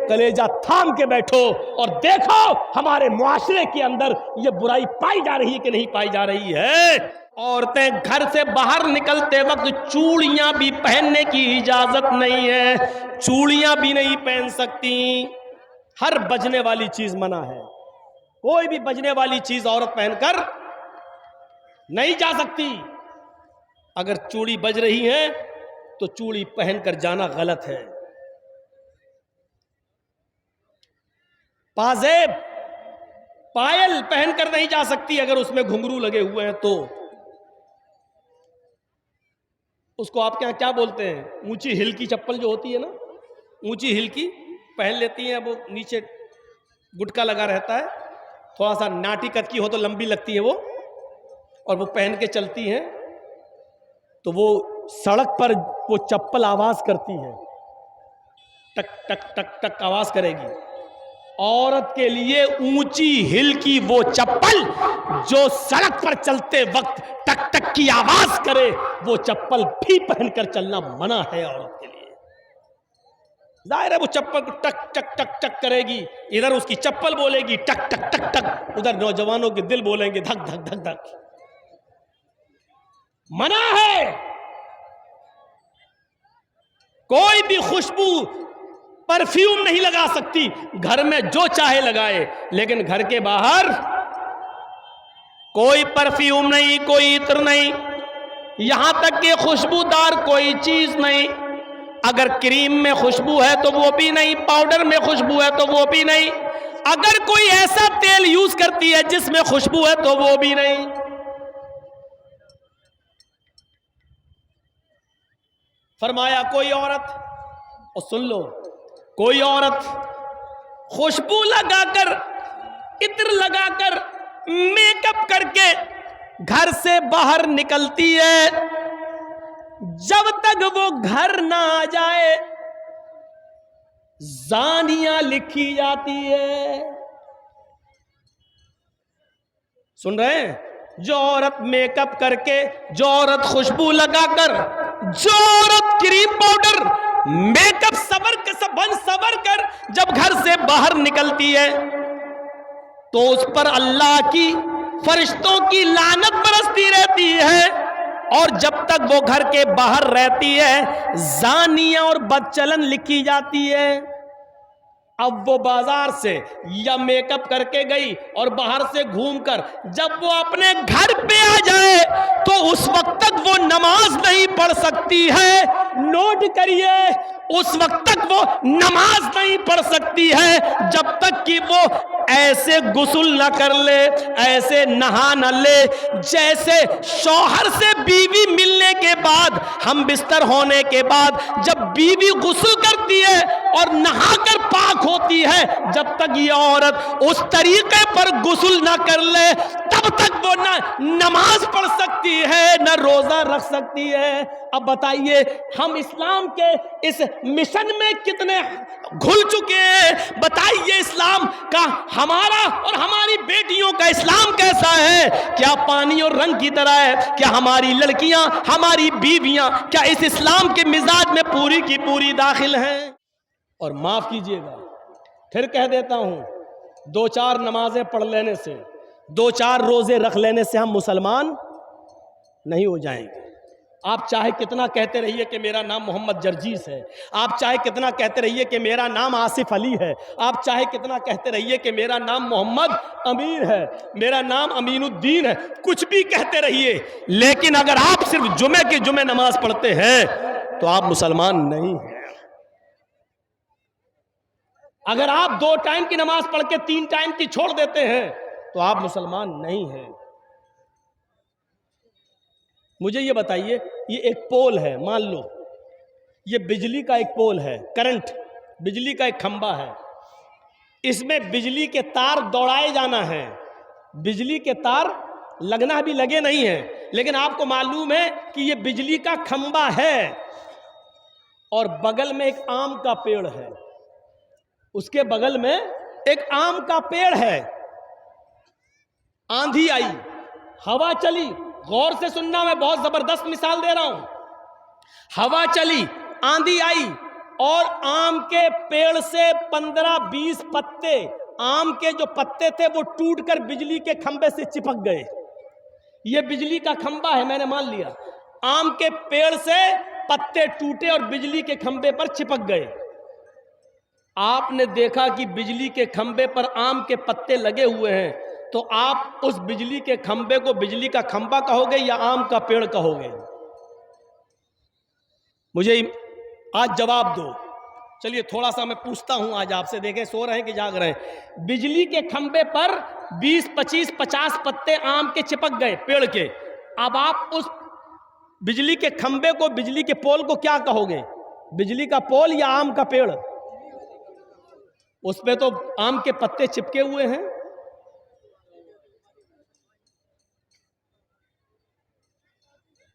کلیجہ تھام کے بیٹھو اور دیکھو ہمارے معاشرے کے اندر یہ برائی پائی جا رہی ہے کہ نہیں پائی جا رہی ہے۔ عورتیں گھر سے باہر نکلتے وقت چوڑیاں بھی پہننے کی اجازت نہیں ہے، چوڑیاں بھی نہیں پہن سکتی، ہر بجنے والی چیز منع ہے، کوئی بھی بجنے والی چیز عورت پہن کر نہیں جا سکتی۔ اگر چوڑی بج رہی ہے تو چوڑی پہن کر جانا غلط ہے۔ پازیب پائل پہن کر نہیں جا سکتی اگر اس میں گھنگرو لگے ہوئے ہیں تو۔ اس کو آپ کے یہاں کیا بولتے ہیں؟ اونچی ہل کی چپل جو ہوتی ہے نا، اونچی ہل کی پہن لیتی ہیں، وہ نیچے گٹکا لگا رہتا ہے، تھوڑا سا ناٹی کت کی ہو تو لمبی لگتی ہے وہ، اور وہ پہن کے چلتی ہیں تو وہ سڑک پر وہ چپل آواز کرتی ہے، ٹک ٹک ٹک ٹک آواز کرے گی۔ عورت کے لیے اونچی ہل کی وہ چپل جو سڑک پر چلتے وقت ٹک ٹک کی آواز کرے، وہ چپل بھی پہن کر چلنا منع ہے عورت کے لیے۔ ظاہر ہے وہ چپل ٹک ٹک ٹک ٹک کرے گی، ادھر اس کی چپل بولے گی ٹک ٹک ٹک ٹک، ادھر نوجوانوں کے دل بولیں گے دھک دھک دھک دھک۔ منع ہے۔ کوئی بھی خوشبو پرفیوم نہیں لگا سکتی، گھر میں جو چاہے لگائے، لیکن گھر کے باہر کوئی پرفیوم نہیں، کوئی عطر نہیں، یہاں تک کہ خوشبودار کوئی چیز نہیں۔ اگر کریم میں خوشبو ہے تو وہ بھی نہیں، پاؤڈر میں خوشبو ہے تو وہ بھی نہیں، اگر کوئی ایسا تیل یوز کرتی ہے جس میں خوشبو ہے تو وہ بھی نہیں۔ فرمایا کوئی عورت، اور سن لو، کوئی عورت خوشبو لگا کر، عطر لگا کر، میک اپ کر کے گھر سے باہر نکلتی ہے، جب تک وہ گھر نہ آ جائے زانیہ لکھی جاتی ہے۔ سن رہے ہیں؟ جو عورت میک اپ کر کے، جو عورت خوشبو لگا کر، جو عورت کریم پاؤڈر میک اپ سور کر جب گھر سے باہر نکلتی ہے تو اس پر اللہ کی، فرشتوں کی لعنت برستی رہتی ہے، اور جب تک وہ گھر کے باہر رہتی ہے زانیہ اور بدچلن لکھی جاتی ہے۔ اب وہ بازار سے یا میک اپ کر کے گئی اور باہر سے گھوم کر جب وہ اپنے گھر پہ آ جائے تو اس وقت تک وہ نماز نہیں پڑھ سکتی ہے۔ نوٹ کریے، اس وقت تک وہ نماز نہیں پڑھ سکتی ہے جب تک کہ وہ ایسے غسل نہ کر لے، ایسے نہا نہ لے جیسے شوہر سے بیوی ملنے کے بعد، ہم بستر ہونے کے بعد جب بیوی غسل کرتی ہے اور نہا کر پاک ہوتی ہے، جب تک یہ عورت اس طریقے پر غسل نہ کر لے تب تک وہ نہ نماز پڑھ سکتی ہے نہ روزہ رکھ سکتی ہے۔ اب بتائیے ہم اسلام کے اس مشن میں کتنے گھل چکے ہیں؟ بتائیے اسلام کا، ہمارا اور ہماری بیٹیوں کا اسلام کیسا ہے؟ کیا پانی اور رنگ کی طرح ہے؟ کیا ہماری لڑکیاں، ہماری بیویاں کیا اس اسلام کے مزاج میں پوری کی پوری داخل ہیں؟ اور معاف کیجئے گا، پھر کہہ دیتا ہوں، 2-4 نمازیں پڑھ لینے سے، 2-4 روزے رکھ لینے سے ہم مسلمان نہیں ہو جائیں گے۔ آپ چاہے کتنا کہتے رہیے کہ میرا نام محمد جرجیس ہے، آپ چاہے کتنا کہتے رہیے کہ میرا نام آصف علی ہے، آپ چاہے کتنا کہتے رہیے کہ میرا نام محمد امین ہے، میرا نام امین الدین ہے، کچھ بھی کہتے رہیے، لیکن اگر آپ صرف جمعے کی جمعے نماز پڑھتے ہیں تو آپ مسلمان نہیں ہیں۔ اگر آپ 2 ٹائم کی نماز پڑھ کے 3 ٹائم کی چھوڑ دیتے ہیں تو آپ مسلمان نہیں ہیں۔ مجھے یہ بتائیے، یہ ایک پول ہے، مان لو یہ بجلی کا ایک پول ہے، کرنٹ، بجلی کا ایک کھمبا ہے، اس میں بجلی کے تار دوڑائے جانا ہے، بجلی کے تار لگنا بھی لگے نہیں ہیں، لیکن آپ کو معلوم ہے کہ یہ بجلی کا کھمبا ہے اور بغل میں ایک آم کا پیڑ ہے، اس کے بغل میں ایک آم کا پیڑ ہے۔ آندھی آئی، ہوا چلی، غور سے سننا، میں بہت زبردست مثال دے رہا ہوں، ہوا چلی، آندھی آئی، اور آم کے پیڑ سے 15-20 پتے، آم کے جو پتے تھے وہ ٹوٹ کر بجلی کے کھمبے سے چپک گئے. یہ بجلی کا کھمبا ہے، میں نے مان لیا. آم کے پیڑ سے پتے ٹوٹے اور بجلی کے کھمبے پر چپک گئے. آپ نے دیکھا کہ بجلی کے کھمبے پر آم کے پتے لگے ہوئے ہیں، تو آپ اس بجلی کے کھمبے کو بجلی کا کھمبا کہو گے یا آم کا پیڑ کہو گے؟ مجھے آج جواب دو. چلیے تھوڑا سا میں پوچھتا ہوں آج آپ سے، دیکھیں سو رہے ہیں کہ جاگ رہے ہیں. بجلی کے کھمبے پر 20, 25, 50 پتے آم کے چپک گئے پیڑ کے. اب آپ اس بجلی کے کھمبے کو، بجلی کے پول کو کیا کہو گے؟ بجلی کا پول یا آم کا پیڑ؟ اس پہ تو آم کے پتے چپکے ہوئے ہیں.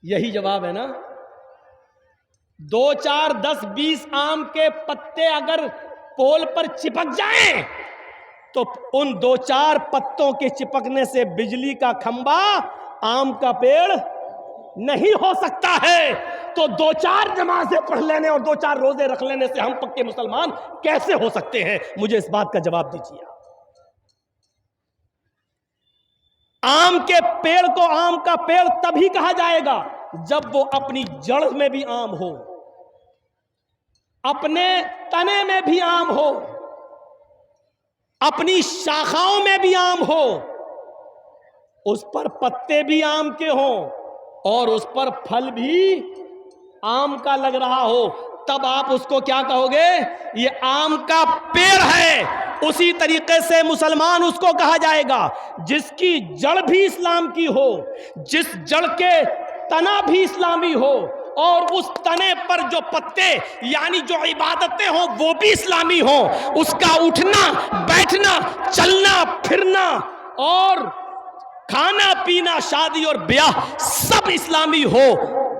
یہی جواب ہے نا. 2, 4, 10, 20 آم کے پتے اگر پول پر چپک جائیں تو ان 2, 4 پتوں کے چپکنے سے بجلی کا کھمبا آم کا پیڑ نہیں ہو سکتا ہے. تو 2, 4 نمازیں پڑھ لینے اور 2, 4 روزے رکھ لینے سے ہم پکے مسلمان کیسے ہو سکتے ہیں؟ مجھے اس بات کا جواب دیجیے. آم کے پیڑ کو آم کا پیڑ تبھی کہا جائے گا جب وہ اپنی جڑ میں بھی آم ہو، اپنے تنے میں بھی آم ہو، اپنی شاخاؤں میں بھی آم ہو، اس پر پتے بھی آم کے ہوں اور اس پر پھل بھی آم کا لگ رہا ہو. تب آپ اس کو کیا کہو گے؟ یہ آم کا پیڑ ہے. اسی طریقے سے مسلمان اس کو کہا جائے گا جس کی جڑ بھی اسلام کی ہو، جس جڑ کے تنا بھی اسلامی ہو، اور اس تنے پر جو پتے یعنی جو عبادتیں ہوں وہ بھی اسلامی ہوں. اس کا اٹھنا بیٹھنا چلنا پھرنا اور کھانا پینا شادی اور بیاہ سب اسلامی ہو،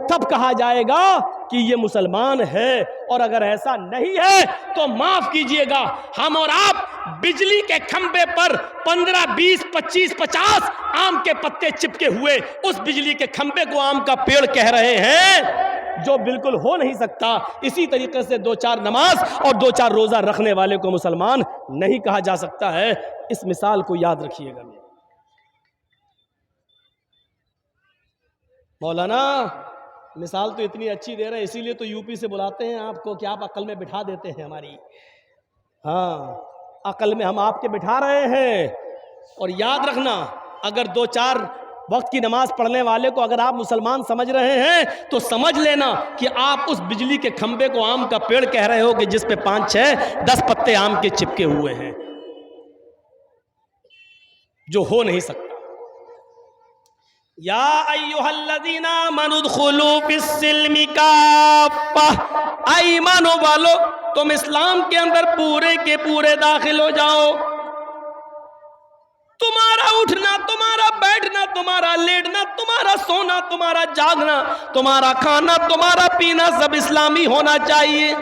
تب کہا جائے گا کہ یہ مسلمان ہے. اور اگر ایسا نہیں ہے تو معاف کیجئے گا، ہم اور آپ بجلی کے کھمبے پر 15, 20, 25, 50 آم کے پتے چپکے ہوئے اس بجلی کے کھمبے کو آم کا پیڑ کہہ رہے ہیں، جو بالکل ہو نہیں سکتا. اسی طریقے سے 2, 4 نماز اور 2, 4 روزہ رکھنے والے کو مسلمان نہیں کہا جا سکتا ہے. اس مثال کو یاد رکھیے گا. مولانا مثال تو اتنی اچھی دے رہے ہیں، اسی لیے تو یو پی سے بلاتے ہیں آپ کو کہ آپ عقل میں بٹھا دیتے ہیں ہماری. ہاں، عقل میں ہم آپ کے بٹھا رہے ہیں. اور یاد رکھنا، اگر 2, 4 وقت کی نماز پڑھنے والے کو اگر آپ مسلمان سمجھ رہے ہیں تو سمجھ لینا کہ آپ اس بجلی کے کھمبے کو آم کا پیڑ کہہ رہے ہو کہ جس پہ 5, 6, 10 پتے آم کے چپکے ہوئے ہیں، جو ہو نہیں سکتا. یا ایھا الذین آمنوا ادخلوا فی السلم کافہ، اے ایمان والو تم اسلام کے اندر پورے کے پورے داخل ہو جاؤ. تمہارا اٹھنا، تمہارا بیٹھنا، تمہارا لیٹنا، تمہارا سونا، تمہارا جاگنا، تمہارا کھانا، تمہارا پینا سب اسلامی ہونا چاہیے.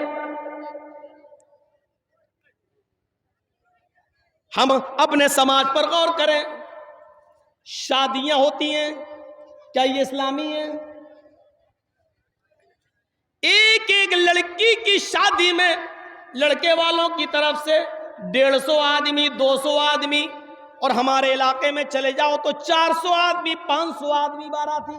ہم اپنے سماج پر غور کریں. شادیاں ہوتی ہیں، کیا یہ اسلامی ہیں؟ ایک ایک لڑکی کی شادی میں لڑکے والوں کی طرف سے 150 آدمی، 200 آدمی، اور ہمارے علاقے میں چلے جاؤ تو 400 آدمی، 500 آدمی باراتی.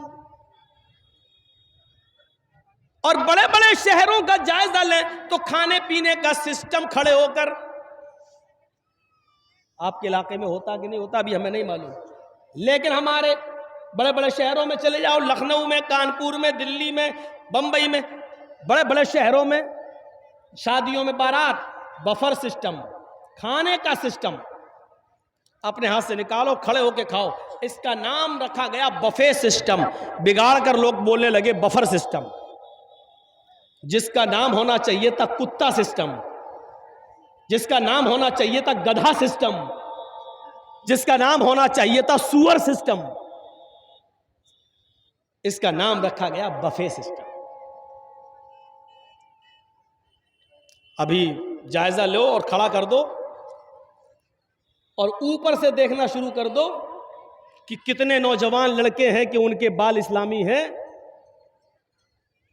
اور بڑے بڑے شہروں کا جائزہ لیں تو کھانے پینے کا سسٹم کھڑے ہو کر، آپ کے علاقے میں ہوتا کہ نہیں ہوتا ابھی ہمیں نہیں معلوم، لیکن ہمارے بڑے بڑے شہروں میں چلے جاؤ، لکھنؤ میں، کانپور میں، دلی میں، بمبئی میں، بڑے بڑے شہروں میں شادیوں میں بارات، بفر سسٹم، کھانے کا سسٹم، اپنے ہاتھ سے نکالو کھڑے ہو کے کھاؤ. اس کا نام رکھا گیا بفے سسٹم. بگاڑ کر لوگ بولنے لگے بفر سسٹم، جس کا نام ہونا چاہیے تھا کتا سسٹم، جس کا نام ہونا چاہیے تھا گدھا سسٹم، جس کا نام ہونا چاہیے تھا سور سسٹم. اس کا نام رکھا گیا بفے سسٹم. ابھی جائزہ لو اور کھڑا کر دو اور اوپر سے دیکھنا شروع کر دو کہ کتنے نوجوان لڑکے ہیں کہ ان کے بال اسلامی ہیں.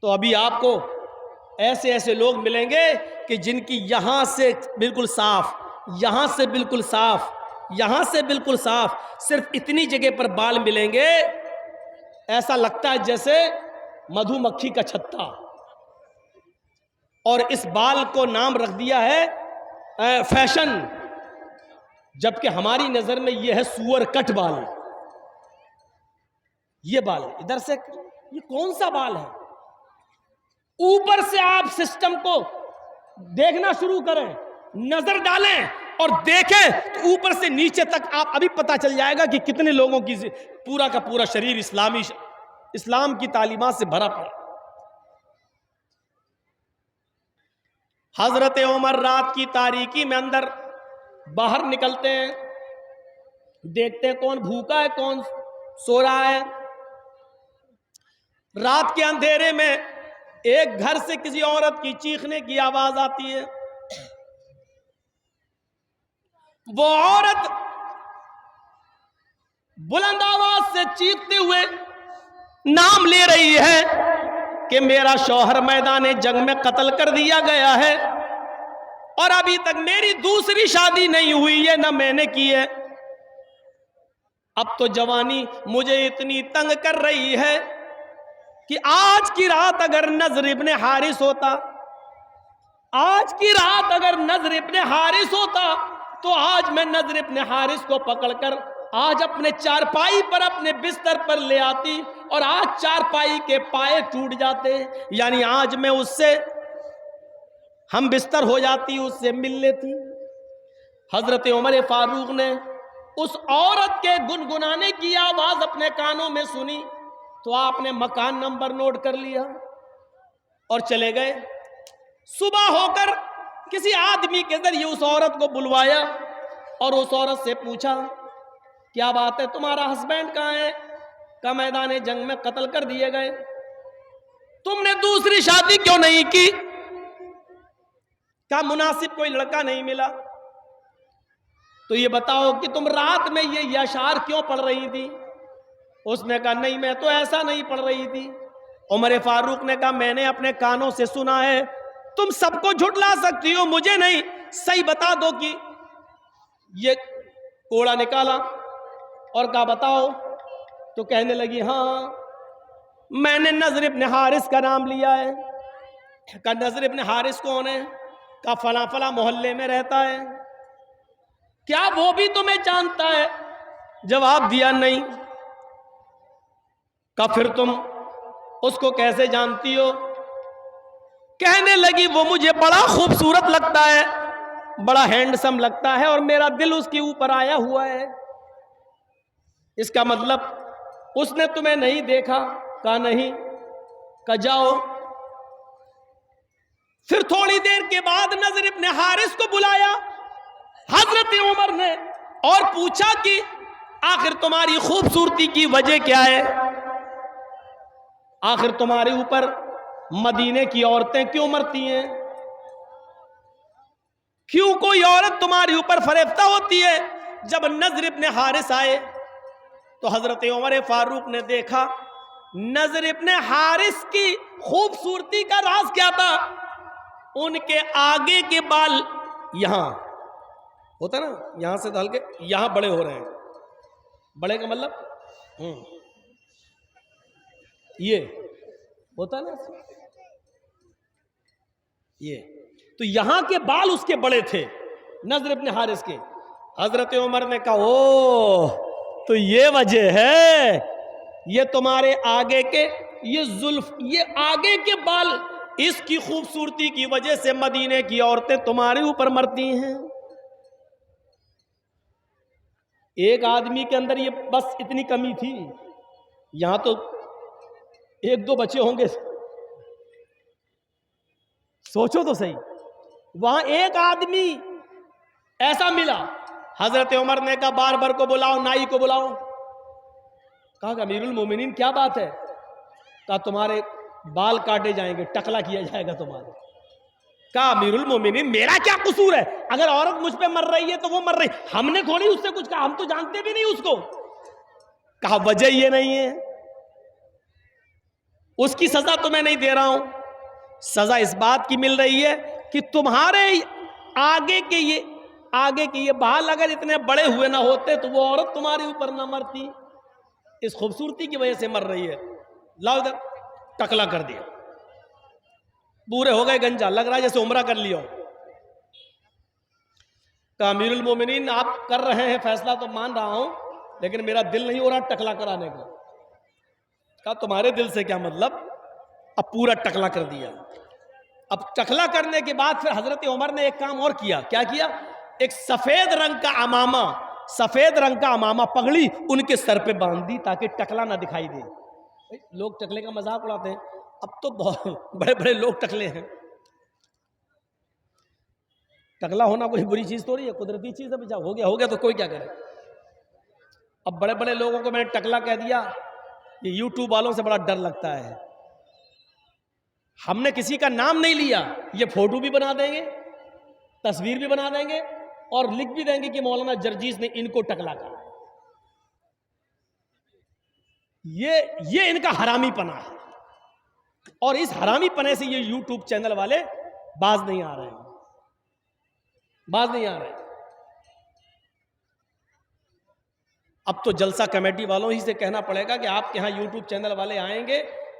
تو ابھی آپ کو ایسے ایسے لوگ ملیں گے کہ جن کی یہاں سے بالکل صاف، یہاں سے بالکل صاف، یہاں سے بالکل صاف، صرف اتنی جگہ پر بال ملیں گے، ایسا لگتا ہے جیسے مدھو مکھی کا چھتا، اور اس بال کو نام رکھ دیا ہے فیشن، جبکہ ہماری نظر میں یہ ہے سور کٹ بال۔ یہ بال ادھر سے، یہ کون سا بال ہے؟ اوپر سے آپ سسٹم کو دیکھنا شروع کریں، نظر ڈالیں اور دیکھیں تو اوپر سے نیچے تک آپ ابھی پتا چل جائے گا کہ کتنے لوگوں کی پورا کا پورا شریر اسلام کی تعلیمات سے بھرا پڑا۔ حضرت عمر رات کی تاریکی میں اندر باہر نکلتے ہیں، دیکھتے ہیں کون بھوکا ہے کون سو رہا ہے۔ رات کے اندھیرے میں ایک گھر سے کسی عورت کی چیخنے کی آواز آتی ہے۔ وہ عورت بلند آواز سے چیختے ہوئے نام لے رہی ہے کہ میرا شوہر میدان جنگ میں قتل کر دیا گیا ہے اور ابھی تک میری دوسری شادی نہیں ہوئی ہے، نہ میں نے کی ہے۔ اب تو جوانی مجھے اتنی تنگ کر رہی ہے کہ آج کی رات اگر نضر ابن حارث ہوتا، آج کی رات اگر نضر ابن حارث ہوتا تو آج میں نضر ابن حارث کو پکڑ کر آج اپنے چارپائی پر اپنے بستر پر لے آتی اور آج چارپائی کے پائے ٹوٹ جاتے، یعنی آج میں اس سے ہم بستر ہو جاتی، اس سے مل لیتی۔ حضرت عمر فاروق نے اس عورت کے گنگنانے کی آواز اپنے کانوں میں سنی تو آپ نے مکان نمبر نوٹ کر لیا اور چلے گئے۔ صبح ہو کر کسی آدمی کے ذریعے اس عورت کو بلوایا اور اس عورت سے پوچھا کیا بات ہے، تمہارا ہسبینڈ کہاں ہے؟ کہ میدان جنگ میں قتل کر دیے گئے۔ تم نے دوسری شادی کیوں نہیں کی؟ کیا مناسب کوئی لڑکا نہیں ملا؟ تو یہ بتاؤ کہ تم رات میں یہ اشعار کیوں پڑھ رہی تھی؟ اس نے کہا نہیں میں تو ایسا نہیں پڑھ رہی تھی۔ عمر فاروق نے کہا میں نے اپنے کانوں سے سنا ہے، تم سب کو جھٹلا سکتی ہو مجھے نہیں، صحیح بتا دو کہ یہ کوڑا نکالا اور کہا بتاؤ، تو کہنے لگی ہاں میں نے نضر ابن حارث کا نام لیا ہے۔ کہا نضر ابن حارث کون ہے؟ کہا فلاں فلاں محلے میں رہتا ہے۔ کیا وہ بھی تمہیں جانتا ہے؟ جواب دیا نہیں۔ کہا پھر تم اس کو کیسے جانتی ہو؟ کہنے لگی وہ مجھے بڑا خوبصورت لگتا ہے، بڑا ہینڈسم لگتا ہے اور میرا دل اس کے اوپر آیا ہوا ہے۔ اس کا مطلب اس نے تمہیں نہیں دیکھا؟ کہا نہیں۔ کہا جاؤ۔ پھر تھوڑی دیر کے بعد نضر ابن حارث کو بلایا حضرت عمر نے اور پوچھا کہ آخر تمہاری خوبصورتی کی وجہ کیا ہے؟ آخر تمہارے اوپر مدینے کی عورتیں کیوں مرتی ہیں؟ کیوں کوئی عورت تمہارے اوپر فریفتہ ہوتی ہے؟ جب نضر ابن حارث آئے تو حضرت عمر فاروق نے دیکھا نضر ابن حارث کی خوبصورتی کا راز کیا تھا؟ ان کے آگے کے بال یہاں ہوتا نا، یہاں سے ڈال کے یہاں بڑے ہو رہے ہیں۔ بڑے کا مطلب یہ ہوتا نا، یہ تو یہاں کے بال اس کے بڑے تھے نضر ابن حارث کے۔ حضرت عمر نے کہا او تو یہ وجہ ہے، یہ تمہارے آگے کے یہ زلف، یہ آگے کے بال، اس کی خوبصورتی کی وجہ سے مدینے کی عورتیں تمہارے اوپر مرتی ہیں۔ ایک آدمی کے اندر یہ بس اتنی کمی تھی، یہاں تو ایک دو بچے ہوں گے، سوچو تو صحیح، وہاں ایک آدمی ایسا ملا۔ حضرت عمر نے کہا باربر کو بلاؤ، نائی کو بلاؤ۔ کہا کہ امیر المومنین کیا بات ہے؟ کہا تمہارے بال کاٹے جائیں گے، ٹکلا کیا جائے گا تمہارے۔ کہا امیر المومنین میرا کیا قصور ہے؟ اگر عورت مجھ پہ مر رہی ہے تو وہ مر رہی، ہم نے تھوڑی اس سے کچھ کہا، ہم تو جانتے بھی نہیں اس کو۔ کہا وجہ یہ نہیں ہے، اس کی سزا تو میں نہیں دے رہا ہوں، سزا اس بات کی مل رہی ہے کہ تمہارے آگے کے یہ بال اگر اتنے بڑے ہوئے نہ ہوتے تو وہ عورت تمہارے اوپر نہ مرتی، اس خوبصورتی کی وجہ سے مر رہی ہے. لاؤ ادھر، ٹکلا کر دیا، پورے ہو گئے گنجا، لگ رہا ہے جیسے عمرہ کر لیا. کہ امیر المومنین آپ کر رہے ہیں فیصلہ تو مان رہا ہوں، لیکن میرا دل نہیں ہو رہا ٹکلا کرانے کا. کہا تمہارے دل سے کیا مطلب؟ اب پورا ٹکلا کر دیا. اب ٹکلا کرنے کے بعد پھر حضرت عمر نے ایک کام اور کیا. کیا کیا؟ ایک سفید رنگ کا امامہ پگڑی ان کے سر پہ باندھ دی تاکہ ٹکلا نہ دکھائی دے. لوگ ٹکلے کا مذاق اڑاتے ہیں، اب تو بہت بڑے بڑے لوگ ٹکلے ہیں. ٹکلا ہونا کوئی بری چیز تو نہیں ہے، قدرتی چیز ہے. ہو گیا تو کوئی کیا کرے. اب بڑے بڑے لوگوں کو میں نے ٹکلا کہہ دیا. یہ یوٹیوب والوں سے بڑا ڈر لگتا ہے. ہم نے کسی کا نام نہیں لیا، یہ فوٹو بھی بنا دیں گے، تصویر بھی بنا دیں گے اور لکھ بھی دیں گے کہ مولانا جرجیس نے ان کو ٹکلا کہا. یہ ان کا حرامی پنا ہے، اور اس حرامی پنے سے یہ یوٹیوب چینل والے باز نہیں آ رہے ہیں. اب تو جلسہ کمیٹی والوں ہی سے کہنا پڑے گا کہ آپ کے ہاں یوٹیوب چینل والے آئیں گے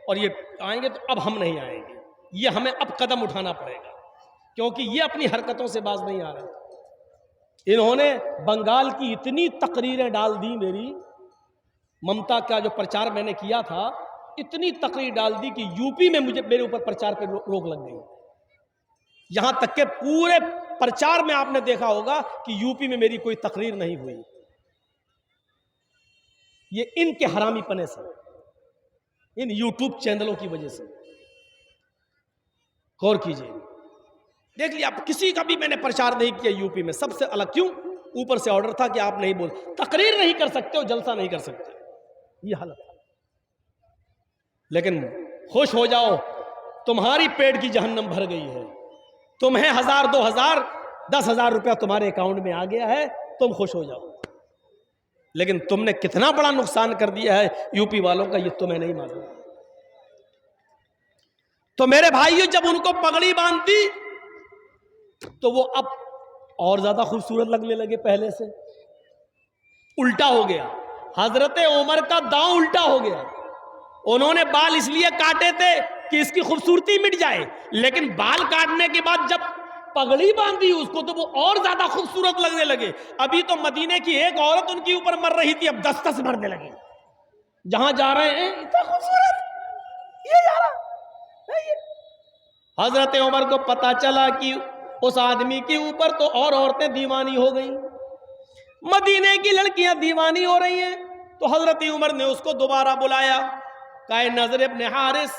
اور یہ آئیں گے تو اب ہم نہیں آئیں گے. یہ ہمیں اب قدم اٹھانا پڑے گا کیونکہ یہ اپنی حرکتوں سے باز نہیں آ رہے. انہوں نے بنگال کی اتنی تقریریں ڈال دی، میری ممتا کا جو پرچار میں نے کیا تھا، اتنی تقریر ڈال دی کہ یو پی میں میرے اوپر پرچار پہ روک لگ گئی. یہاں تک کہ پورے پرچار میں آپ نے دیکھا ہوگا کہ یو پی میں میری کوئی تقریر نہیں ہوئی. یہ ان کے حرامی پنے سے، ان یوٹیوب چینلوں کی وجہ سے. غور کیجئے، دیکھ لیا. اب کسی کا بھی میں نے پرچار نہیں کیا یو پی میں، سب سے الگ. کیوں؟ اوپر سے آرڈر تھا کہ آپ نہیں بول، تقریر نہیں کر سکتے ہو، جلسہ نہیں کر سکتے. یہ حالت. لیکن خوش ہو جاؤ، تمہاری پیٹ کی جہنم بھر گئی ہے. تمہیں 1000 2000 10,000 روپیہ تمہارے اکاؤنٹ میں آ گیا ہے، تم خوش ہو جاؤ. لیکن تم نے کتنا بڑا نقصان کر دیا ہے یو پی والوں کا، یہ تمہیں نہیں معلوم. تو میرے بھائیو، جب ان کو پگڑی باندھی تو وہ اب اور زیادہ خوبصورت لگنے لگے پہلے سے. الٹا ہو گیا. حضرت عمر کا داؤں الٹا ہو گیا. انہوں نے بال اس لیے کاٹے تھے کہ اس کی خوبصورتی مٹ جائے، لیکن بال کاٹنے کے بعد جب پگڑی باندھی اس کو تو وہ اور زیادہ خوبصورت لگنے لگے. ابھی تو مدینے کی ایک عورت ان کے اوپر مر رہی تھی، اب 10 مرنے لگے. جہاں جا رہے ہیں اتنا خوبصورت یہ جا رہا. حضرت عمر کو پتا چلا کہ اس آدمی کے اوپر تو اور عورتیں دیوانی ہو گئیں، مدینے کی لڑکیاں دیوانی ہو رہی ہیں. تو حضرت عمر نے اس کو دوبارہ بلایا. کہا نضر ابن حارث،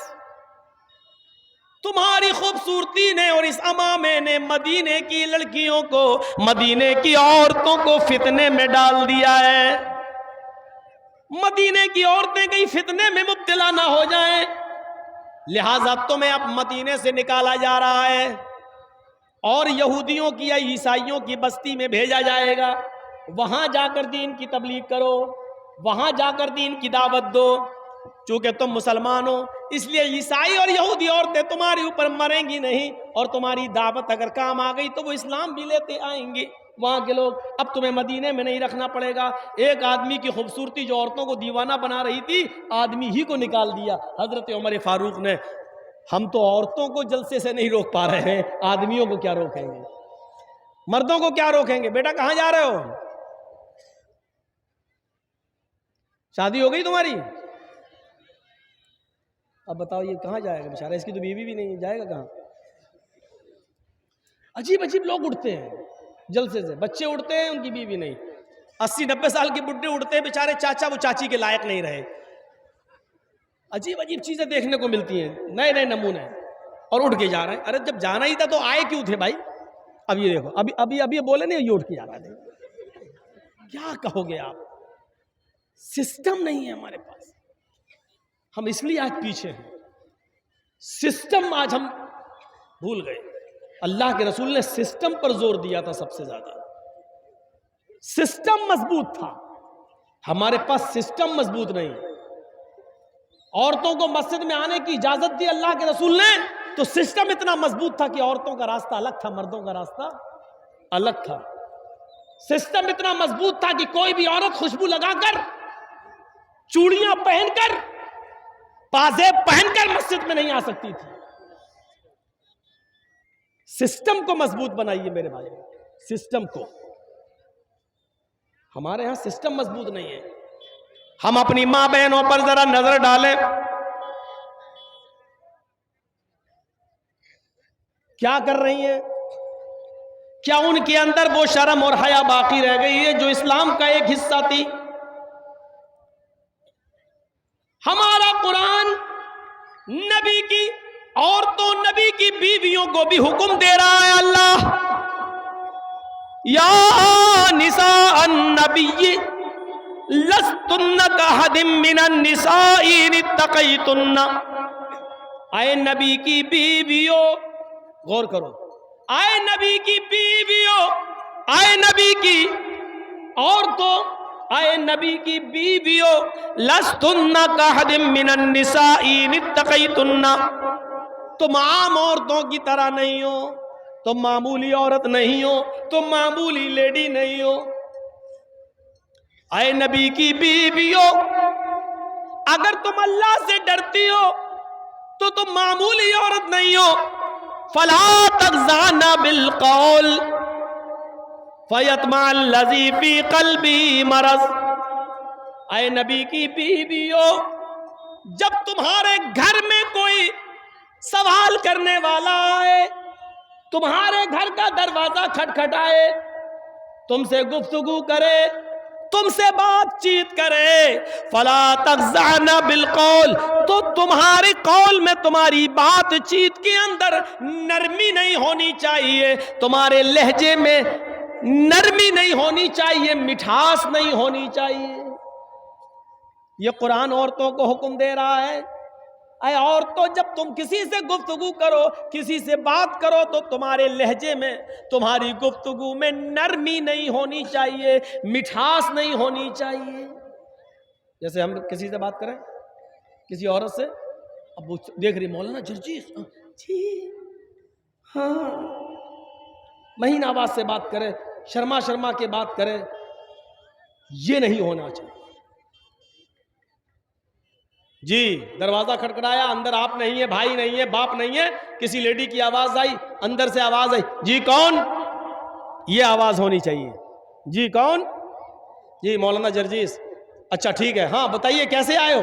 تمہاری خوبصورتی نے اور اس امامے نے مدینے کی لڑکیوں کو، مدینے کی عورتوں کو فتنے میں ڈال دیا ہے. مدینے کی عورتیں کہیں فتنے میں مبتلا نہ ہو جائیں، لہذا تمہیں اب مدینے سے نکالا جا رہا ہے اور یہودیوں کی یا عیسائیوں کی بستی میں بھیجا جائے گا. وہاں جا کر دین کی تبلیغ کرو، وہاں جا کر دین کی دعوت دو. چونکہ تم مسلمان ہو اس لیے عیسائی اور یہودی عورتیں تمہارے اوپر مریں گی نہیں، اور تمہاری دعوت اگر کام آ گئی تو وہ اسلام بھی لیتے آئیں گے وہاں کے لوگ. اب تمہیں مدینے میں نہیں رکھنا پڑے گا. ایک آدمی کی خوبصورتی جو عورتوں کو دیوانہ بنا رہی تھی، آدمی ہی کو نکال دیا حضرت عمر فاروق نے. ہم تو عورتوں کو جلسے سے نہیں روک پا رہے ہیں، آدمیوں کو کیا روکیں گے، مردوں کو کیا روکیں گے. بیٹا کہاں جا رہے ہو؟ شادی ہو گئی تمہاری؟ اب بتاؤ یہ کہاں جائے گا بیچارہ، اس کی تو بیوی بھی نہیں ہے، جائے گا کہاں؟ عجیب عجیب لوگ اٹھتے ہیں جلسے سے. بچے اٹھتے ہیں، ان کی بیوی نہیں. 80-90 سال کے بڈھے اٹھتے ہیں بیچارے، چاچا وہ چاچی کے لائق نہیں رہے. عجیب عجیب چیزیں دیکھنے کو ملتی ہیں، نئے نئے نمونے، اور اٹھ کے جا رہے ہیں. ارے جب جانا ہی تھا تو آئے کیوں تھے بھائی؟ اب یہ دیکھو، ابھی بولے نہیں، یہ اٹھ کے جا رہا ہے. کیا کہو گے آپ؟ سسٹم نہیں ہے ہمارے پاس. ہم اس لیے آج پیچھے ہیں، سسٹم آج ہم بھول گئے. اللہ کے رسول نے سسٹم پر زور دیا تھا سب سے زیادہ. سسٹم مضبوط تھا، ہمارے پاس سسٹم مضبوط نہیں. عورتوں کو مسجد میں آنے کی اجازت دی اللہ کے رسول نے تو سسٹم اتنا مضبوط تھا کہ عورتوں کا راستہ الگ تھا، مردوں کا راستہ الگ تھا. سسٹم اتنا مضبوط تھا کہ کوئی بھی عورت خوشبو لگا کر، چوڑیاں پہن کر، پازیب پہن کر مسجد میں نہیں آ سکتی تھی. سسٹم کو مضبوط بنائیے میرے بھائی، سسٹم کو. ہمارے ہاں سسٹم مضبوط نہیں ہے. ہم اپنی ماں بہنوں پر ذرا نظر ڈالیں، کیا کر رہی ہیں؟ کیا ان کے اندر وہ شرم اور حیا باقی رہ گئی ہے جو اسلام کا ایک حصہ تھی؟ ہمارا قرآن نبی کی عورتوں، نبی کی بیویوں کو بھی حکم دے رہا ہے. اللہ یا نساء النبی لستن کاحد من النساء ان اتقیتن. اے نبی کی بیویوں، غور کرو، اے نبی کی بیویوں، اے نبی کی عورتوں، اے نبی کی بیویوں، لستن کاحد من النساء ان اتقیتن. تم عام عورتوں کی طرح نہیں ہو، تم معمولی عورت نہیں ہو، تم معمولی لیڈی نہیں ہو. اے نبی کی بیویوں، اگر تم اللہ سے ڈرتی ہو تو تم معمولی عورت نہیں ہو. فلا تخضعن بالقول فیطمع الذی فی قلبہ مرض. اے نبی کی بیویوں، جب تمہارے گھر میں کوئی سوال کرنے والا آئے، تمہارے گھر کا دروازہ کھٹکھٹائے، تم سے گفتگو کرے، تم سے بات چیت کرے، فلا تخضعن بالقول، تو تمہارے قول میں، تمہاری بات چیت کے اندر نرمی نہیں ہونی چاہیے، تمہارے لہجے میں نرمی نہیں ہونی چاہیے، مٹھاس نہیں ہونی چاہیے. یہ قرآن عورتوں کو حکم دے رہا ہے. اے عورتوں، جب تم کسی سے گفتگو کرو، کسی سے بات کرو، تو تمہارے لہجے میں، تمہاری گفتگو میں نرمی نہیں ہونی چاہیے، مٹھاس نہیں ہونی چاہیے. جیسے ہم کسی سے بات کریں، کسی عورت سے، اب وہ دیکھ رہی مولانا جرجیس، جی ہاں، مہین آواز سے بات کرے، شرما شرما کے بات کرے، یہ نہیں ہونا چاہیے. جی دروازہ کھٹکھٹایا، اندر آپ نہیں ہے، بھائی نہیں ہے، باپ نہیں ہے، کسی لیڈی کی آواز آئی، اندر سے آواز آئی، جی کون؟ یہ آواز ہونی چاہیے. جی کون؟ جی مولانا جرجیس. اچھا ٹھیک ہے، ہاں بتائیے کیسے آئے ہو؟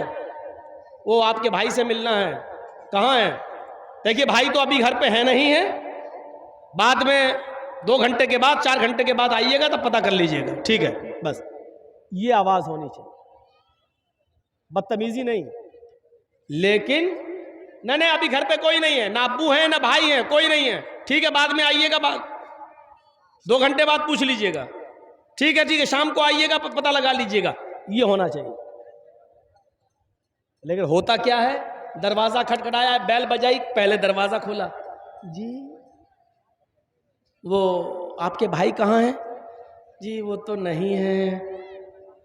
وہ آپ کے بھائی سے ملنا ہے. کہاں ہے؟ دیکھیے بھائی تو ابھی گھر پہ ہے نہیں ہے، بعد میں 2 گھنٹے کے بعد، 4 گھنٹے کے بعد آئیے گا، تب پتہ کر لیجئے گا. ٹھیک ہے، بس یہ آواز ہونی چاہیے، بدتمیزی نہیں. لیکن نہیں ابھی گھر پہ کوئی نہیں ہے، نہ ابو ہیں نہ بھائی ہیں، کوئی نہیں ہے، ٹھیک ہے بعد میں آئیے گا، 2 گھنٹے بعد پوچھ لیجئے گا، ٹھیک ہے شام کو آئیے گا، پتہ لگا لیجئے گا. یہ ہونا چاہیے. لیکن ہوتا کیا ہے؟ دروازہ کھٹکھٹایا، بیل بجائی، پہلے دروازہ کھولا، جی وہ آپ کے بھائی کہاں ہیں؟ جی وہ تو نہیں ہیں.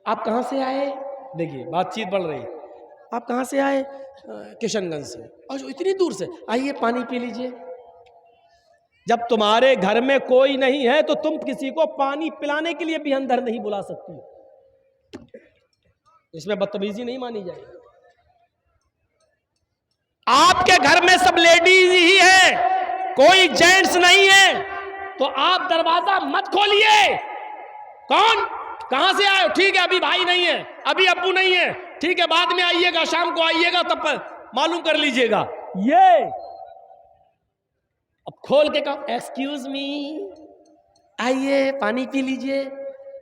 آپ کہاں سے آئے؟ دیکھیے بات چیت بڑھ رہی ہے. آپ کہاں سے آئے؟ کشن گنج سے. اور اتنی دور سے؟ آئیے پانی پی لیجئے. جب تمہارے گھر میں کوئی نہیں ہے تو تم کسی کو پانی پلانے کے لیے بھی اندر نہیں بلا سکتی. اس میں بدتمیزی نہیں مانی جائے گی. آپ کے گھر میں سب لیڈیز ہی ہیں، کوئی جینٹس نہیں ہے، تو آپ دروازہ مت کھولیے. کون؟ کہاں سے آئے ہو؟ ٹھیک ہے ابھی بھائی نہیں ہے، ابھی ابو نہیں ہے، ٹھیک ہے بعد میں آئیے گا، شام کو آئیے گا، تب معلوم کر لیجئے گا. یہ اب کھول کے کہا ایکسکیوز می، آئیے پانی پی لیجئے.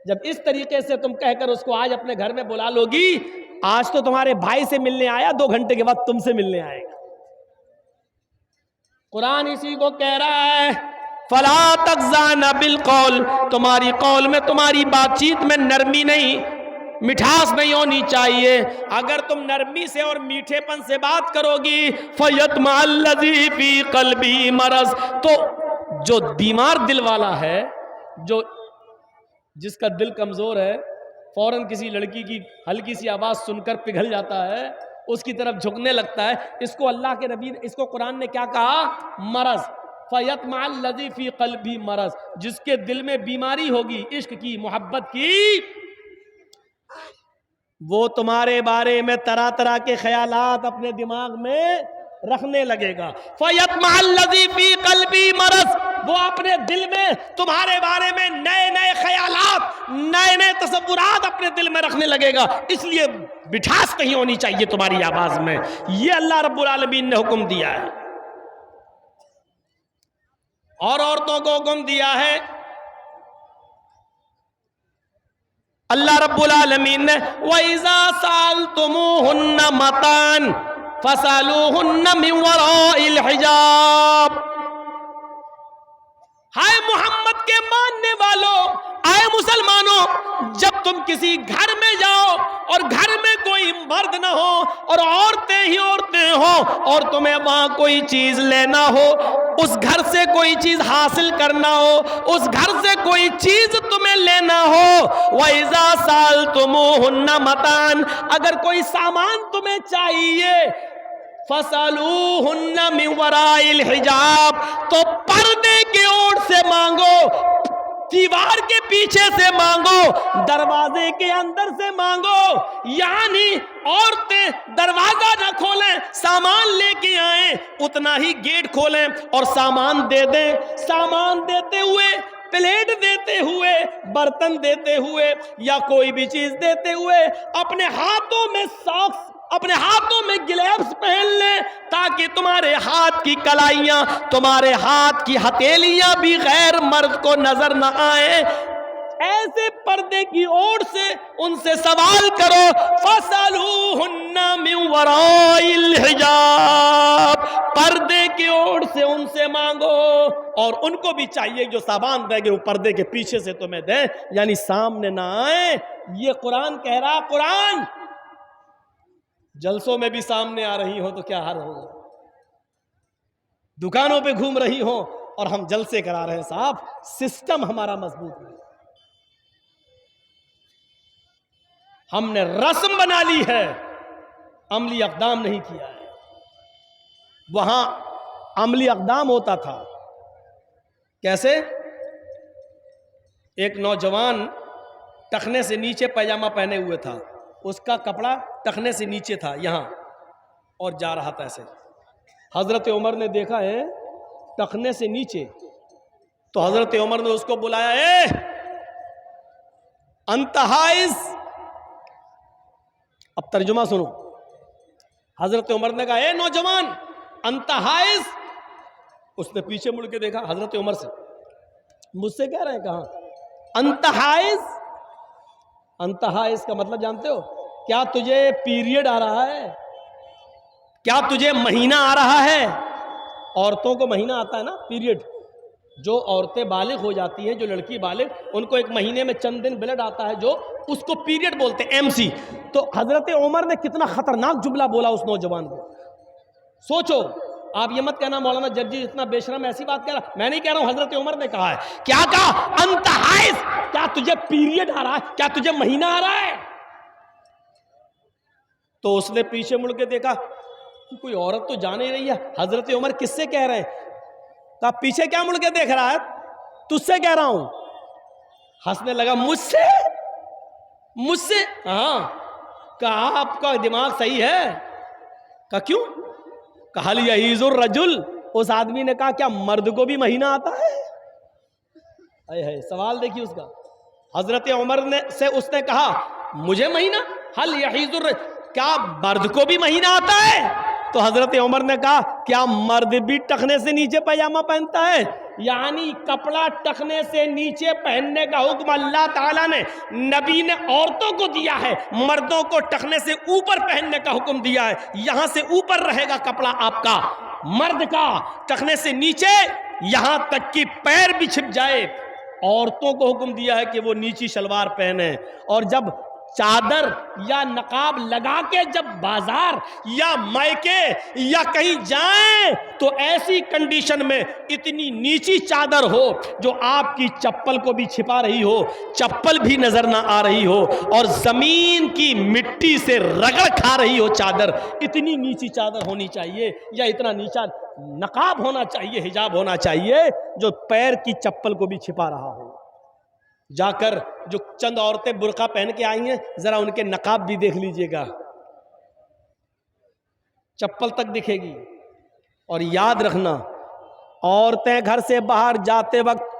جب اس طریقے سے تم کہہ کر اس کو آج اپنے گھر میں بلا لو گی، آج تو تمہارے بھائی سے ملنے آیا، 2 گھنٹے کے بعد تم سے ملنے آئے گا. قرآن اسی کو کہہ رہا ہے فَلَا تَخْضَعْنَ بِالْقَوْلِ، تمہاری قول میں، تمہاری بات چیت میں نرمی نہیں، مٹھاس نہیں ہونی چاہیے. اگر تم نرمی سے اور میٹھے پن سے بات کرو گی فَيَطْمَعَ الَّذِي فِي قَلْبِهِ مَرَضٌ، تو جو بیمار دل والا ہے، جس کا دل کمزور ہے، فوراً کسی لڑکی کی ہلکی سی آواز سن کر پگھل جاتا ہے، اس کی طرف جھکنے لگتا ہے. اس کو اللہ کے نبی نے، اس کو قرآن نے کیا کہا؟ مرض. فَيَطْمَعَ الَّذِي فِي قَلْبِهِ مرض. جس کے دل میں بیماری ہوگی عشق کی، محبت کی، وہ تمہارے بارے میں طرح طرح کے خیالات اپنے دماغ میں رکھنے لگے گا. فَيَطْمَعَ الَّذِي فِي قَلْبِهِ مرض. وہ اپنے دل میں تمہارے بارے میں نئے نئے خیالات، نئے نئے تصورات اپنے دل میں رکھنے لگے گا. اس لیے بٹھاس نہیں ہونی چاہیے تمہاری آواز میں. یہ اللہ رب العالمین نے حکم دیا ہے. اور عورتوں کو حکم دیا ہے اللہ رب العالمین نے وَإِذَا سَأَلْتُمُوهُنَّ مَتَاعًا فَاسْأَلُوهُنَّ مِنْ وَرَاءِ الْحِجَابِ. ہائے محمد کے ماننے والوں، آئے مسلمانوں، جب تم کسی گھر میں جاؤ اور گھر میں کوئی مرد نہ ہو اور عورتیں ہی عورتیں ہوں اور تمہیں وہاں کوئی چیز لینا ہو، اس گھر سے کوئی چیز حاصل کرنا ہو، اس گھر سے کوئی چیز تمہیں لینا ہو، وَإِذَا سَأَلْتُمُوهُنَّ مَتَاعًا، اگر کوئی سامان تمہیں چاہیے، فَاسْأَلُوهُنَّ مِنْ وَرَاءِ الْحِجَابِ، تو پردے کے اوڑ سے مانگو، دیوار کے پیچھے سے مانگو، دروازے کے اندر سے مانگو. یعنی عورتیں دروازہ نہ کھولیں، سامان لے کے آئیں، اتنا ہی گیٹ کھولیں اور سامان دے دیں. سامان دیتے ہوئے، پلیٹ دیتے ہوئے، برتن دیتے ہوئے یا کوئی بھی چیز دیتے ہوئے اپنے ہاتھوں میں ساکس، اپنے ہاتھوں میں گلیوز پہن لیں تاکہ تمہارے ہاتھ کی کلائیاں، تمہارے ہاتھ کی ہتھیلیاں بھی غیر مرد کو نظر نہ آئیں. ایسے پردے کی اوڑ سے ان سے سوال کرو. فَاسْأَلُوهُنَّ مِنْ وَرَاءِ الْحِجَابِ، پردے کی اوڑ سے ان سے مانگو. اور ان کو بھی چاہیے جو سامان دیں گے وہ پردے کے پیچھے سے تمہیں دیں، یعنی سامنے نہ آئیں. یہ قرآن کہہ رہا. قرآن جلسوں میں بھی سامنے آ رہی ہو تو کیا حال ہوگا؟ دکانوں پہ گھوم رہی ہو اور ہم جلسے کرا رہے ہیں. صاحب سسٹم ہمارا مضبوط ہے، ہم نے رسم بنا لی ہے، عملی اقدام نہیں کیا ہے. وہاں عملی اقدام ہوتا تھا. کیسے؟ ایک نوجوان ٹخنے سے نیچے پیجامہ پہنے ہوئے تھا، اس کا کپڑا ٹخنے سے نیچے تھا یہاں، اور جا رہا تھا ایسے. حضرت عمر نے دیکھا ہے ٹخنے سے نیچے، تو حضرت عمر نے اس کو بلایا. اے انت حائز. اب ترجمہ سنو. حضرت عمر نے کہا اے نوجوان انت حائز. اس نے پیچھے مڑ کے دیکھا حضرت عمر سے. مجھ سے کہہ رہے ہیں کہاں انت حائز؟ انت حائز کا مطلب جانتے ہو؟ کیا تجھے پیریڈ آ رہا ہے؟ کیا تجھے مہینہ آ رہا ہے؟ عورتوں کو مہینہ آتا ہے نا، پیریڈ. جو عورتیں بالغ ہو جاتی ہیں، جو لڑکی بالغ، ان کو ایک مہینے میں چند دن بلڈ آتا ہے، جو اس کو پیریڈ بولتے ہیں، ایم سی. تو حضرت عمر نے کتنا خطرناک جملہ بولا اس نوجوان کو. سوچو، آپ یہ مت کہنا مولانا جرجی اتنا بے شرم ایسی بات کہہ رہا. میں نہیں کہہ رہا ہوں، حضرت عمر نے کہا ہے. کیا کہا؟ انت حائز، کیا تجھے پیریڈ آ رہا ہے؟ کیا تجھے مہینہ آ رہا ہے؟ تو اس نے پیچھے مڑ کے دیکھا، کوئی عورت تو جا نہیں رہی ہے. حضرت عمر کس سے کہہ رہے ہیں؟ کہا پیچھے کیا مڑ کے دیکھ رہا ہے؟ تجھ سے کہہ رہا ہوں. ہنسنے لگا. مجھ سے؟ مجھ سے؟ ہاں. کہا آپ کا دماغ صحیح ہے؟ کہا کیوں؟ کہا یحیض الرجل. اس آدمی نے کہا کیا مرد کو بھی مہینہ آتا ہے؟ سوال دیکھیے اس کا. حضرت عمر نے سے اس نے کہا مجھے مہینہ؟ حل یحیض الرجل، کیا مرد کو بھی مہینہ آتا ہے؟ تو حضرت عمر نے کہا کیا مرد بھی ٹخنے سے نیچے پیجامہ پہنتا ہے؟ یعنی کپڑا ٹخنے سے نیچے پہننے کا حکم اللہ تعالیٰ نے، نبی نے عورتوں کو دیا ہے، مردوں کو ٹخنے سے اوپر پہننے کا حکم دیا ہے. یہاں سے اوپر رہے گا کپڑا آپ کا، مرد کا ٹخنے سے نیچے یہاں تک کہ پیر بھی چھپ جائے. عورتوں کو حکم دیا ہے کہ وہ نیچی شلوار پہنے، اور جب چادر یا نقاب لگا کے جب بازار یا مائکے یا کہیں جائیں تو ایسی کنڈیشن میں اتنی نیچی چادر ہو جو آپ کی چپل کو بھی چھپا رہی ہو، چپل بھی نظر نہ آ رہی ہو، اور زمین کی مٹی سے رگڑ کھا رہی ہو چادر، اتنی نیچی چادر ہونی چاہیے، یا اتنا نیچا نقاب ہونا چاہیے، حجاب ہونا چاہیے جو پیر کی چپل کو بھی چھپا رہا ہو۔ جا کر جو چند عورتیں برقع پہن کے آئی ہیں ذرا ان کے نقاب بھی دیکھ لیجئے گا، چپل تک دکھے گی۔ اور یاد رکھنا، عورتیں گھر سے باہر جاتے وقت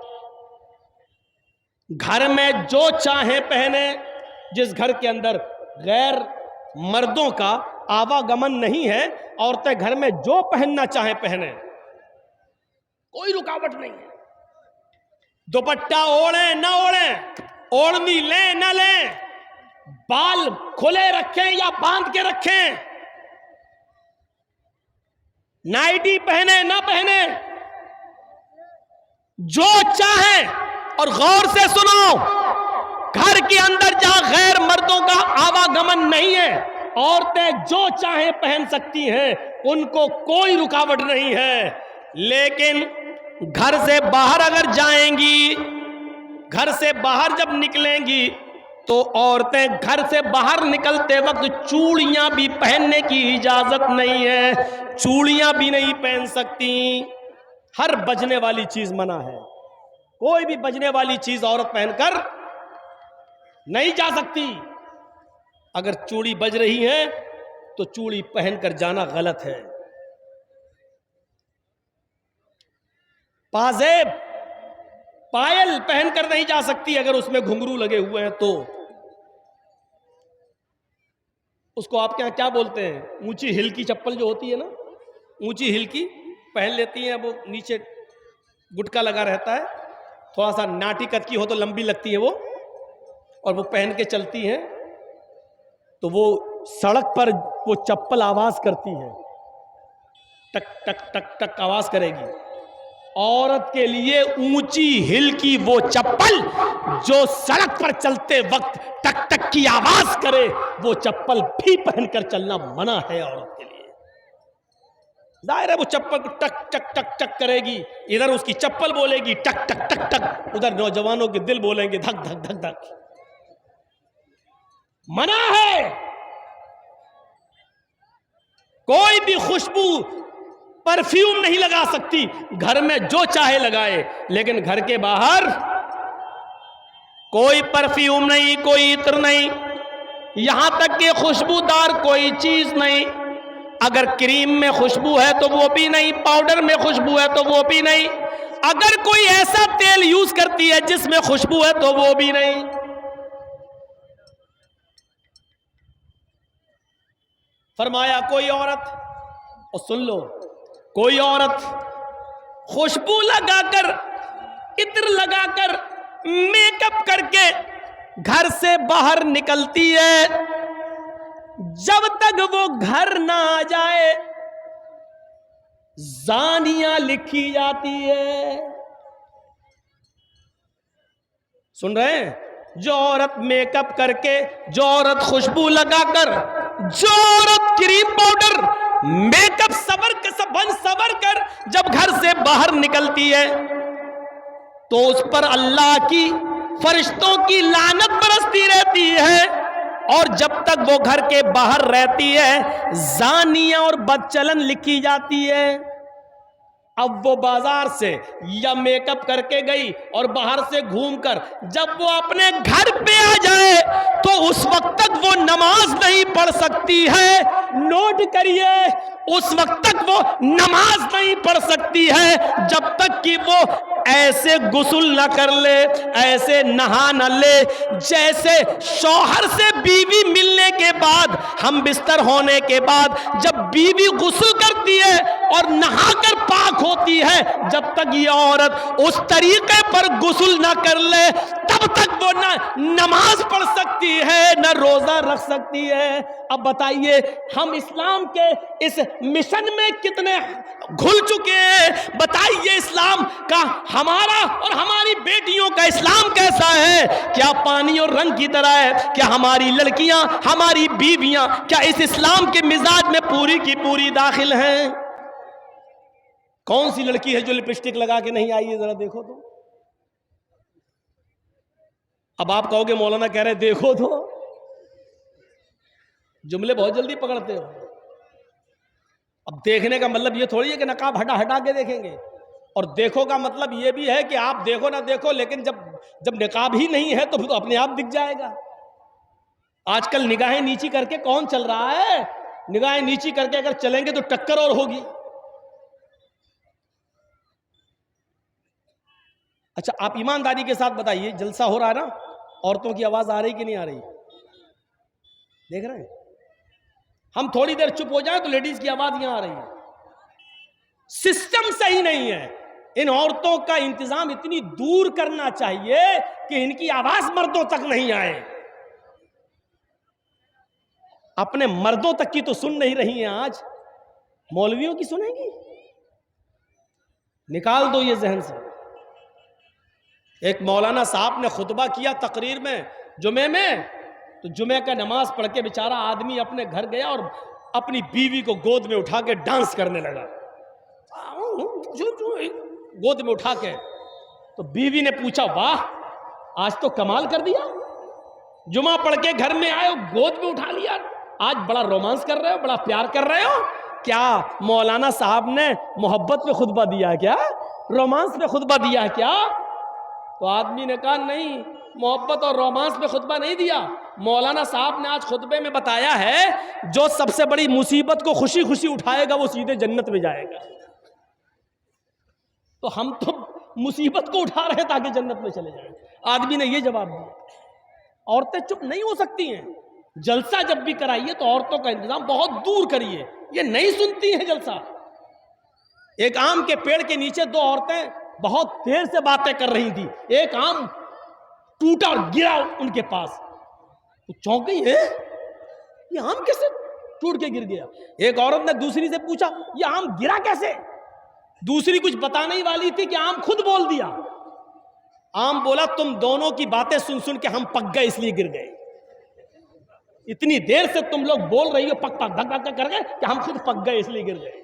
گھر میں جو چاہیں پہنے، جس گھر کے اندر غیر مردوں کا آواگمن نہیں ہے، عورتیں گھر میں جو پہننا چاہیں پہنے، کوئی رکاوٹ نہیں ہے۔ دوپٹہ اوڑھیں نہ اوڑھیں، اوڑھنی لیں نہ لیں، بال کھلے رکھیں یا باندھ کے رکھیں، نائٹی پہنے نہ پہنے، جو چاہیں۔ اور غور سے سنو، گھر کے اندر جہاں غیر مردوں کا آواگمن نہیں ہے، عورتیں جو چاہیں پہن سکتی ہیں، ان کو کوئی رکاوٹ نہیں ہے۔ لیکن گھر سے باہر اگر جائیں گی، گھر سے باہر جب نکلیں گی تو عورتیں گھر سے باہر نکلتے وقت چوڑیاں بھی پہننے کی اجازت نہیں ہے، چوڑیاں بھی نہیں پہن سکتی۔ ہر بجنے والی چیز منع ہے، کوئی بھی بجنے والی چیز عورت پہن کر نہیں جا سکتی۔ اگر چوڑی بج رہی ہے تو چوڑی پہن کر جانا غلط ہے۔ پازیب، پائل پہن کر نہیں جا سکتی اگر اس میں گھنگرو لگے ہوئے ہیں تو۔ اس کو آپ کے یہاں کیا بولتے ہیں؟ اونچی ہل کی چپل جو ہوتی ہے نا، اونچی ہل کی پہن لیتی ہیں، وہ نیچے گٹکا لگا رہتا ہے، تھوڑا سا ناٹی کت کی ہو تو لمبی لگتی ہے وہ، اور وہ پہن کے چلتی ہیں تو وہ سڑک پر وہ چپل آواز کرتی ہے، ٹک ٹک ٹک ٹک آواز کرے گی۔ عورت کے لیے اونچی ہل کی وہ چپل جو سڑک پر چلتے وقت ٹک ٹک کی آواز کرے، وہ چپل بھی پہن کر چلنا منع ہے عورت کے لیے۔ ظاہر ہے وہ چپل ٹک ٹک ٹک ٹک کرے گی، ادھر اس کی چپل بولے گی ٹک ٹک ٹک ٹک، ادھر نوجوانوں کے دل بولیں گے دھک دھک دھک دھک۔ منع ہے۔ کوئی بھی خوشبو، پرفیوم نہیں لگا سکتی، گھر میں جو چاہے لگائے، لیکن گھر کے باہر کوئی پرفیوم نہیں، کوئی عطر نہیں، یہاں تک کہ خوشبودار کوئی چیز نہیں۔ اگر کریم میں خوشبو ہے تو وہ بھی نہیں، پاؤڈر میں خوشبو ہے تو وہ بھی نہیں، اگر کوئی ایسا تیل یوز کرتی ہے جس میں خوشبو ہے تو وہ بھی نہیں۔ فرمایا کوئی عورت، اور سن لو، کوئی عورت خوشبو لگا کر، عطر لگا کر، میک اپ کر کے گھر سے باہر نکلتی ہے، جب تک وہ گھر نہ آ جائے زانیہ لکھی جاتی ہے۔ سن رہے ہیں؟ جو عورت میک اپ کر کے، جو عورت خوشبو لگا کر، جو عورت کریم پاؤڈر، میک اپ سور کر جب گھر سے باہر نکلتی ہے تو اس پر اللہ کی، فرشتوں کی لعنت برستی رہتی ہے، اور جب تک وہ گھر کے باہر رہتی ہے زانیہ اور بدچلن لکھی جاتی ہے۔ اب وہ بازار سے یا میک اپ کر کے گئی اور باہر سے گھوم کر جب وہ اپنے گھر پہ آ جائے تو اس وقت تک وہ نماز نہیں پڑھ سکتی ہے۔ نوٹ کریے، اس وقت تک وہ نماز نہیں پڑھ سکتی ہے جب تک کہ وہ ایسے غسل نہ کر لے، ایسے نہا نہ لے جیسے شوہر سے بیوی ملنے کے بعد، ہم بستر ہونے کے بعد جب بیوی غسل کرتی ہے اور نہا کر پاک ہوتی ہے، جب تک یہ عورت اس طریقے پر غسل نہ کر لے تب تک وہ نہ نماز پڑھ سکتی ہے نہ روزہ رکھ سکتی ہے۔ اب بتائیے ہم اسلام کے اس مشن میں کتنے گھل چکے ہیں؟ بتائیے اسلام کا ہمارا اور ہماری بیٹیوں کا اسلام کیسا ہے؟ کیا پانی اور رنگ کی طرح ہے؟ کیا ہماری لڑکیاں، ہماری بیویاں کیا اس اسلام کے مزاج میں پوری کی پوری داخل ہیں؟ کون سی لڑکی ہے جو لپسٹک لگا کے نہیں آئی ہے؟ ذرا دیکھو تو۔ اب آپ کہو گے مولانا کہہ رہے دیکھو تو، جملے بہت جلدی پکڑتے ہو۔ اب دیکھنے کا مطلب یہ تھوڑی ہے کہ نقاب ہٹا کے دیکھیں گے، اور دیکھو کا مطلب یہ بھی ہے کہ آپ دیکھو نہ دیکھو، لیکن جب نقاب ہی نہیں ہے تو اپنے آپ دکھ جائے گا۔ آج کل نگاہیں نیچی کر کے کون چل رہا ہے؟ نگاہیں نیچی کر کے اگر چلیں گے تو ٹکر اور ہوگی۔ اچھا آپ ایمانداری کے ساتھ بتائیے، جلسہ ہو رہا ہے نا، عورتوں کی آواز آ رہی کہ نہیں آ رہی؟ دیکھ رہے ہیں؟ ہم تھوڑی دیر چپ ہو جائیں تو لیڈیز کی آواز یہاں آ رہی ہے۔ سسٹم صحیح نہیں ہے۔ ان عورتوں کا انتظام اتنی دور کرنا چاہیے کہ ان کی آواز مردوں تک نہیں آئے۔ اپنے مردوں تک کی تو سن نہیں رہی ہیں، آج مولویوں کی سنیں گی؟ نکال دو یہ ذہن سے۔ ایک مولانا صاحب نے خطبہ کیا تقریر میں جمعے میں، تو جمعہ کا نماز پڑھ کے بیچارہ آدمی اپنے گھر گیا اور اپنی بیوی کو گود میں اٹھا کے ڈانس کرنے لگا، گود میں اٹھا کے۔ تو بیوی نے پوچھا واہ آج تو کمال کر دیا، جمعہ پڑھ کے گھر میں آئے گود میں اٹھا لیا، آج بڑا رومانس کر رہے ہو، بڑا پیار کر رہے ہو۔ کیا مولانا صاحب نے محبت پہ خطبہ دیا کیا؟ رومانس پہ خطبہ دیا کیا؟ تو آدمی نے کہا نہیں، محبت اور رومانس پہ خطبہ نہیں دیا، مولانا صاحب نے آج خطبے میں بتایا ہے جو سب سے بڑی مصیبت کو خوشی خوشی اٹھائے گا وہ سیدھے جنت میں جائے گا۔ تو ہم تو مصیبت کو اٹھا رہے ہیں تاکہ جنت میں چلے جائیں۔ آدمی نے یہ جواب دیا۔ عورتیں چپ نہیں ہو سکتی ہیں، جلسہ جب بھی کرائیے تو عورتوں کا انتظام بہت دور کریے، یہ نہیں سنتی ہیں جلسہ۔ ایک آم کے پیڑ کے نیچے دو عورتیں بہت دیر سے باتیں کر رہی تھی، ایک آم ٹوٹا اور گرا ان کے پاس، تو چونک گئی ہے یہ آم کیسے ٹوٹ کے گر گیا؟ ایک عورت نے دوسری سے پوچھا یہ آم گرا کیسے؟ دوسری کچھ بتانے ہی والی تھی کہ آم خود بول دیا۔ آم بولا تم دونوں کی باتیں سن سن کے ہم پک گئے اس لیے گر گئے، اتنی دیر سے تم لوگ بول رہی ہو پک پک دھک دھک کر گئے کہ ہم خود پک گئے اس لیے گر گئے۔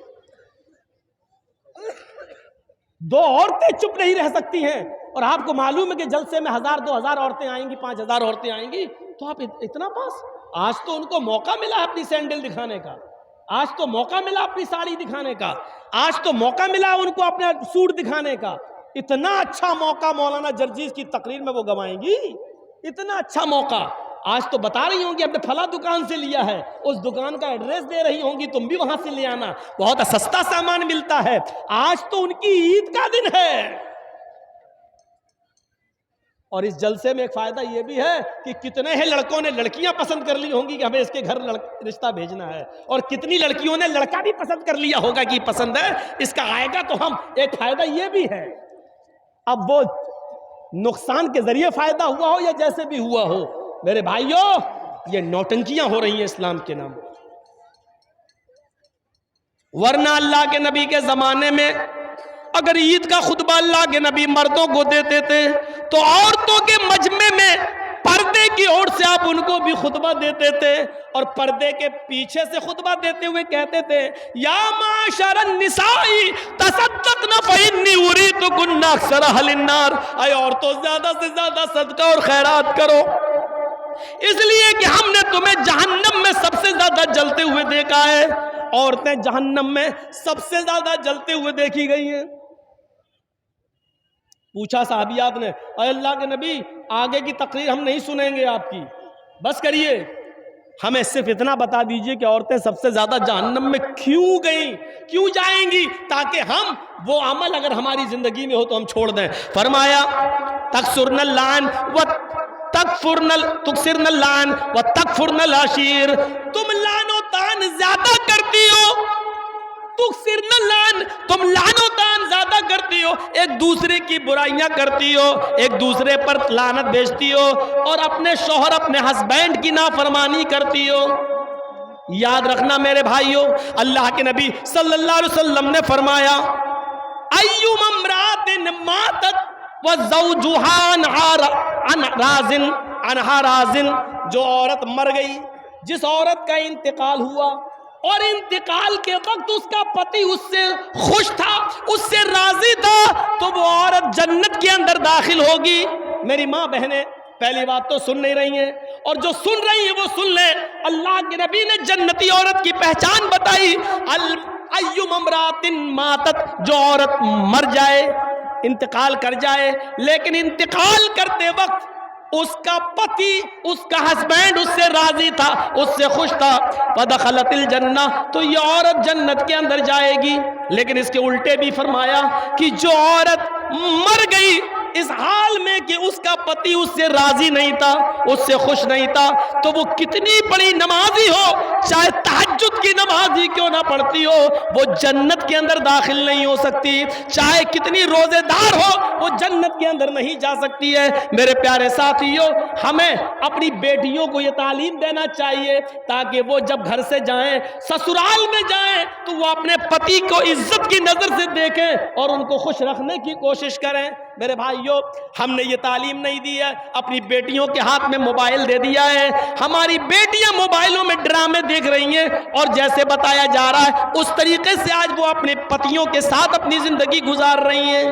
دو عورتیں چپ نہیں رہ سکتی ہیں، اور آپ کو معلوم ہے کہ جلسے میں 1000 2000 عورتیں آئیں گی، 5000 عورتیں آئیں گی، تو آپ اتنا پاس؟ آج تو ان کو موقع ملا اپنی سینڈل دکھانے کا، آج تو موقع ملا اپنی ساڑی دکھانے کا، آج تو موقع ملا ان کو اپنا سوٹ دکھانے کا۔ اتنا اچھا موقع مولانا جرجیز کی تقریر میں وہ گوائیں گی، اتنا اچھا موقع۔ آج تو بتا رہی ہوں گی اپنے فلاں دکان سے لیا ہے، اس دکان کا ایڈریس دے رہی ہوں گی، تم بھی وہاں سے لے آنا، بہت سستا سامان ملتا ہے۔ آج تو ان کی عید کا دن ہے۔ اور اس جلسے میں ایک فائدہ یہ بھی ہے کہ کتنے ہیں لڑکوں نے لڑکیاں پسند کر لی ہوں گی کہ ہمیں اس کے گھر رشتہ بھیجنا ہے، اور کتنی لڑکیوں نے لڑکا بھی پسند کر لیا ہوگا کہ پسند ہے اس کا آئے گا تو ہم۔ ایک فائدہ یہ بھی ہے، اب وہ نقصان کے ذریعے فائدہ ہوا ہو یا جیسے بھی ہوا ہو، میرے بھائیوں یہ نوٹنکیاں ہو رہی ہیں اسلام کے نام۔ ورنہ اللہ کے نبی کے زمانے میں اگر عید کا خطبہ اللہ کے نبی مردوں کو دیتے تھے تو عورتوں کے مجمع میں پردے کی اور سے آپ ان کو بھی خطبہ دیتے تھے، اور پردے کے پیچھے سے خطبہ دیتے ہوئے کہتے تھے یا معاشر النساء تصدقن فإنی اریدکن اکثر اہل النار، اے عورتوں زیادہ سے زیادہ صدقہ اور خیرات کرو، اس لیے کہ ہم نے تمہیں جہنم میں سب سے زیادہ جلتے ہوئے دیکھا ہے۔ عورتیں جہنم میں سب سے زیادہ جلتے ہوئے دیکھی گئی ہیں۔ پوچھا صحابیات نے اے اللہ کے نبی آگے کی تقریر ہم نہیں سنیں گے آپ کی، بس کریے، ہمیں صرف اتنا بتا دیجئے کہ عورتیں سب سے زیادہ جہنم میں کیوں گئیں، کیوں جائیں گی، تاکہ ہم وہ عمل اگر ہماری زندگی میں ہو تو ہم چھوڑ دیں۔ فرمایا تکسرن اللعن تکسرن اللعن و تکفرن العشیر، تم لعن و طعن زیادہ کرتی ہو تکثرن اللعن، تم لعن و طعن زیادہ کرتی ہو، ایک دوسرے کی برائیاں کرتی ہو، ایک دوسرے پر لعنت بھیجتی ہو، اور اپنے شوہر اپنے ہسبینڈ کی نافرمانی کرتی ہو۔ یاد رکھنا میرے بھائیو، اللہ کے نبی صلی اللہ علیہ وسلم نے فرمایا ایوم امرات ماتت وزوجها عنہا رازن، جو عورت مر گئی، جس عورت کا انتقال ہوا اور انتقال کے وقت اس کا پتی اس سے خوش تھا، اس سے راضی تھا، تو وہ عورت جنت کے اندر داخل ہوگی۔ میری ماں بہنیں پہلی بات تو سن نہیں رہی ہیں، اور جو سن رہی ہیں وہ سن لیں، اللہ کے نبی نے جنتی عورت کی پہچان بتائی، ایوم امرات ماتت، جو عورت مر جائے، انتقال کر جائے، لیکن انتقال کرتے وقت اس کا پتی، اس کا ہسبینڈ اس سے راضی تھا، اس سے خوش تھا، فدخلت الجنہ، تو یہ عورت جنت کے اندر جائے گی۔ لیکن اس کے الٹے بھی فرمایا کہ جو عورت مر گئی اس حال میں کہ اس کا پتی اس سے راضی نہیں تھا، اس سے خوش نہیں تھا، تو وہ کتنی بڑی نمازی ہو، چاہے تہجد کی نماز ہی کیوں نہ پڑھتی ہو، وہ جنت کے اندر داخل نہیں ہو سکتی، چاہے کتنی روزے دار ہو، وہ جنت کے اندر نہیں جا سکتی ہے۔ میرے پیارے ساتھیوں، ہمیں اپنی بیٹیوں کو یہ تعلیم دینا چاہیے تاکہ وہ جب گھر سے جائیں، سسرال میں جائیں، تو وہ اپنے پتی کو عزت کی نظر سے دیکھیں اور ان کو خوش رکھنے کی کوشش کریں۔ میرے بھائیوں، ہم نے یہ تعلیم نہیں دی ہے، اپنی بیٹیوں کے ہاتھ میں موبائل دے دیا ہے، ہماری بیٹیاں موبائلوں میں ڈرامے دیکھ رہی ہیں، اور جیسے بتایا جا رہا ہے اس طریقے سے آج وہ اپنے پتیوں کے ساتھ اپنی زندگی گزار رہی ہیں۔